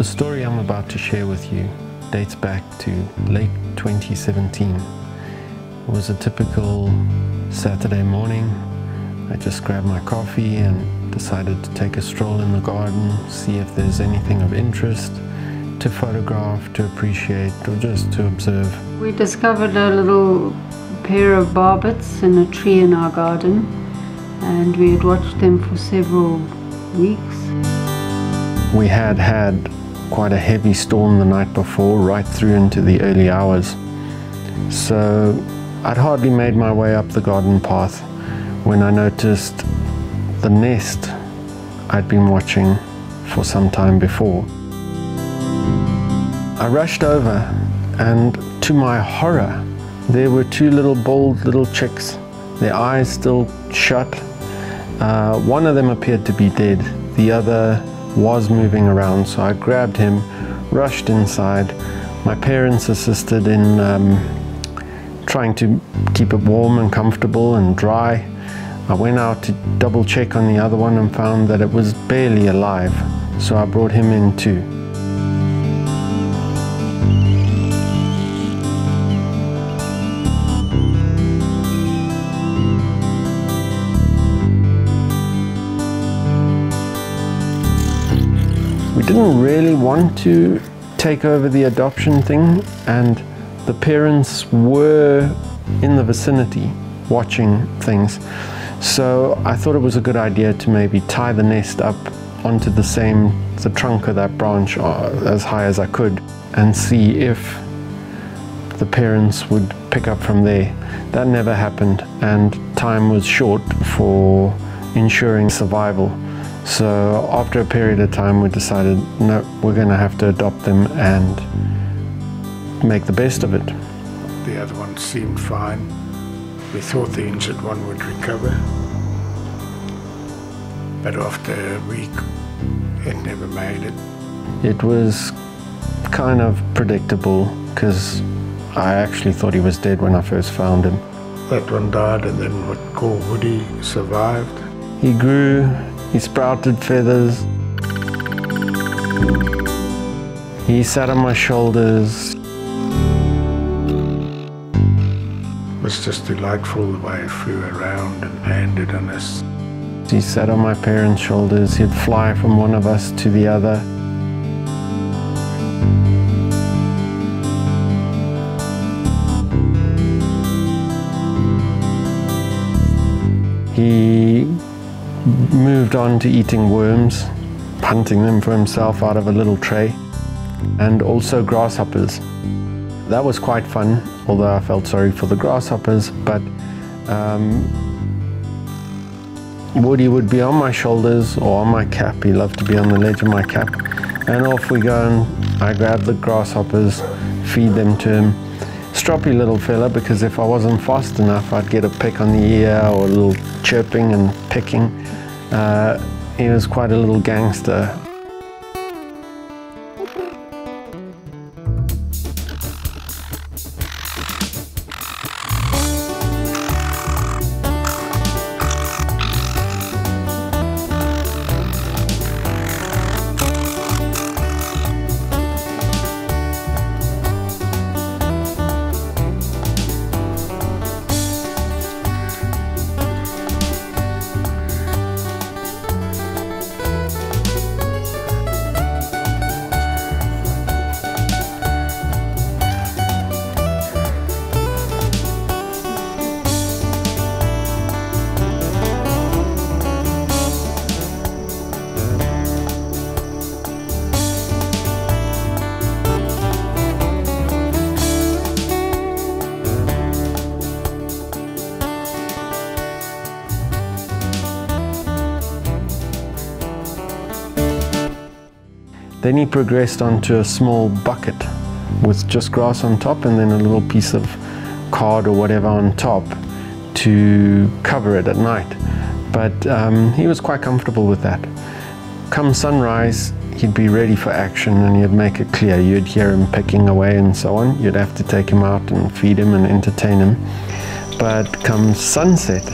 The story I'm about to share with you dates back to late 2017. It was a typical Saturday morning. I just grabbed my coffee and decided to take a stroll in the garden, see if there's anything of interest to photograph, to appreciate, or just to observe. We discovered a little pair of barbets in a tree in our garden, and we had watched them for several weeks. We had quite a heavy storm the night before, right through into the early hours. So I'd hardly made my way up the garden path when I noticed the nest I'd been watching for some time before. I rushed over, and to my horror, there were two bald little chicks, their eyes still shut. One of them appeared to be dead, the other was moving around, so I grabbed him, rushed inside. My parents assisted in trying to keep it warm and comfortable and dry. I went out to double check on the other one and found that it was barely alive, so I brought him in too. We didn't really want to take over the adoption thing, and the parents were in the vicinity watching things. So I thought it was a good idea to maybe tie the nest up onto the trunk of that branch as high as I could, and see if the parents would pick up from there. That never happened, and time was short for ensuring survival. So after a period of time, we decided, no, we're going to have to adopt them and make the best of it. The other one seemed fine. We thought the injured one would recover, but after a week, it never made it. It was kind of predictable, because I actually thought he was dead when I first found him. That one died, and then what we call Woody survived. He grew. He sprouted feathers. He sat on my shoulders. It was just delightful the way he flew around and landed on us. He sat on my parents' shoulders. He'd fly from one of us to the other. He moved on to eating worms, hunting them for himself out of a little tray, and also grasshoppers. That was quite fun, although I felt sorry for the grasshoppers, but Woody would be on my shoulders or on my cap. He loved to be on the ledge of my cap, and off we go, and I grabbed the grasshoppers, feed them to him. Stroppy little fella, because if I wasn't fast enough, I'd get a peck on the ear or a little chirping and pecking. He was quite a little gangster. Then he progressed onto a small bucket with just grass on top, and then a little piece of card or whatever on top to cover it at night. But he was quite comfortable with that. Come sunrise, he'd be ready for action, and he'd make it clear. You'd hear him pecking away and so on. You'd have to take him out and feed him and entertain him. But come sunset,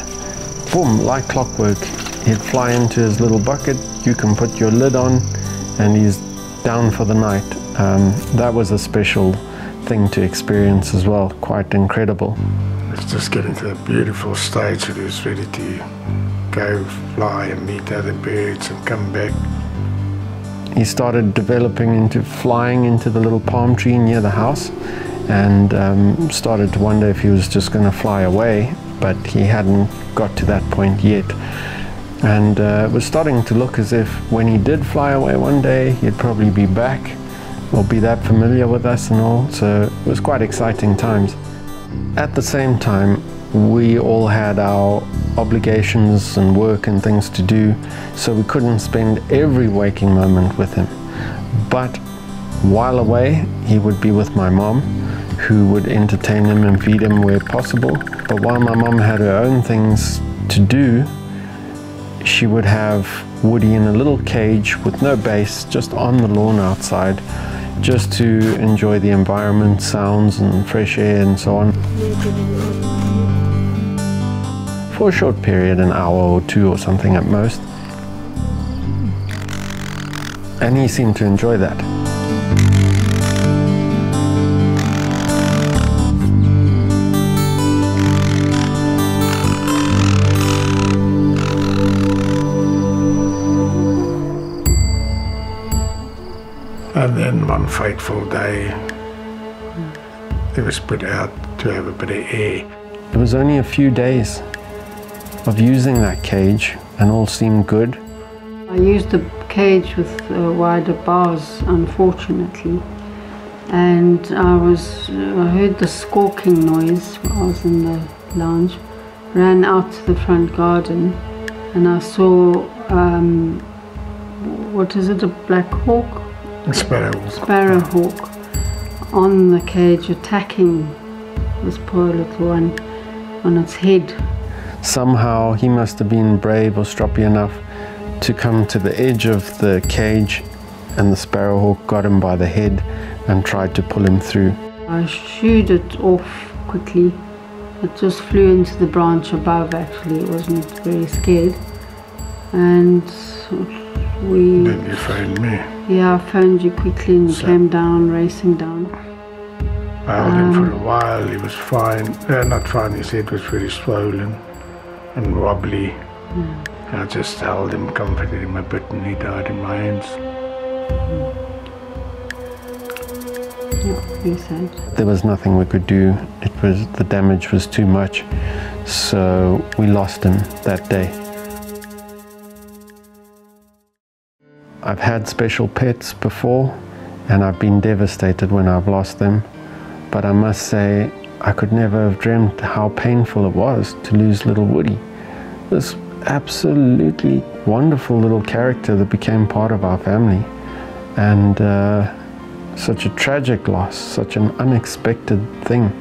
boom, like clockwork, he'd fly into his little bucket. You can put your lid on, and he's down for the night. That was a special thing to experience as well, quite incredible. It's just getting to a beautiful stage that he was ready to go fly and meet other birds and come back. He started developing into flying into the little palm tree near the house, and started to wonder if he was just going to fly away, but he hadn't got to that point yet. And it was starting to look as if when he did fly away one day, he'd probably be back or be that familiar with us and all. So it was quite exciting times. At the same time, we all had our obligations and work and things to do, so we couldn't spend every waking moment with him. But while away, he would be with my mom, who would entertain him and feed him where possible. But while my mom had her own things to do, she would have Woody in a little cage with no base, just on the lawn outside, just to enjoy the environment, sounds and fresh air and so on. For a short period, an hour or two or something at most. And he seemed to enjoy that. And then one fateful day, he was put out to have a bit of air. It was only a few days of using that cage and all seemed good. I used the cage with wider bars, unfortunately, and I heard the squawking noise while I was in the lounge, ran out to the front garden, and I saw, what is it, a black hawk? A sparrowhawk. Sparrowhawk on the cage, attacking this poor little one on its head. Somehow he must have been brave or stroppy enough to come to the edge of the cage, and the sparrowhawk got him by the head and tried to pull him through. I shooed it off quickly. It just flew into the branch above, actually. It wasn't very scared. And Then you phoned me. Yeah, I phoned you quickly and you came down, racing down. I held him for a while. He was fine. Not fine, his head was very swollen and wobbly. I just held him, comforted him a bit, and he died in my hands. Yeah, very sad. There was nothing we could do. The damage was too much, so we lost him that day. I've had special pets before, and I've been devastated when I've lost them. But I must say, I could never have dreamt how painful it was to lose little Woody. This absolutely wonderful little character that became part of our family. And such a tragic loss, such an unexpected thing,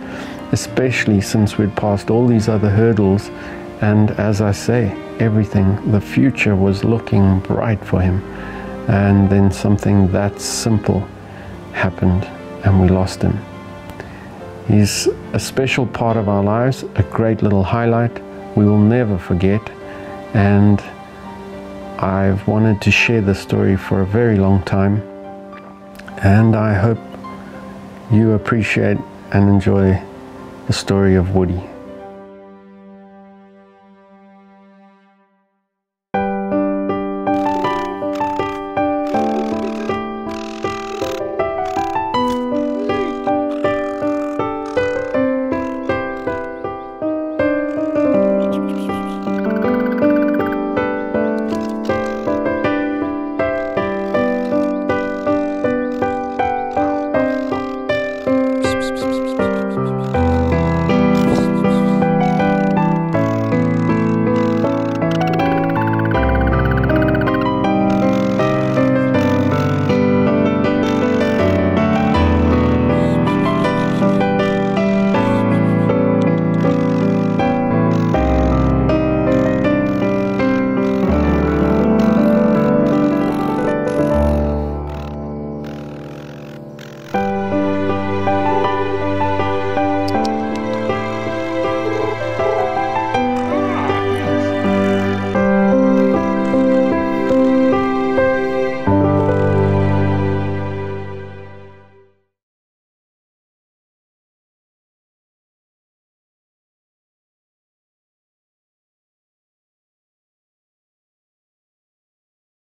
especially since we'd passed all these other hurdles. And as I say, everything, the future was looking bright for him. And then something that simple happened and we lost him. He's a special part of our lives, a great little highlight we will never forget, and I've wanted to share this story for a very long time, and I hope you appreciate and enjoy the story of Woody.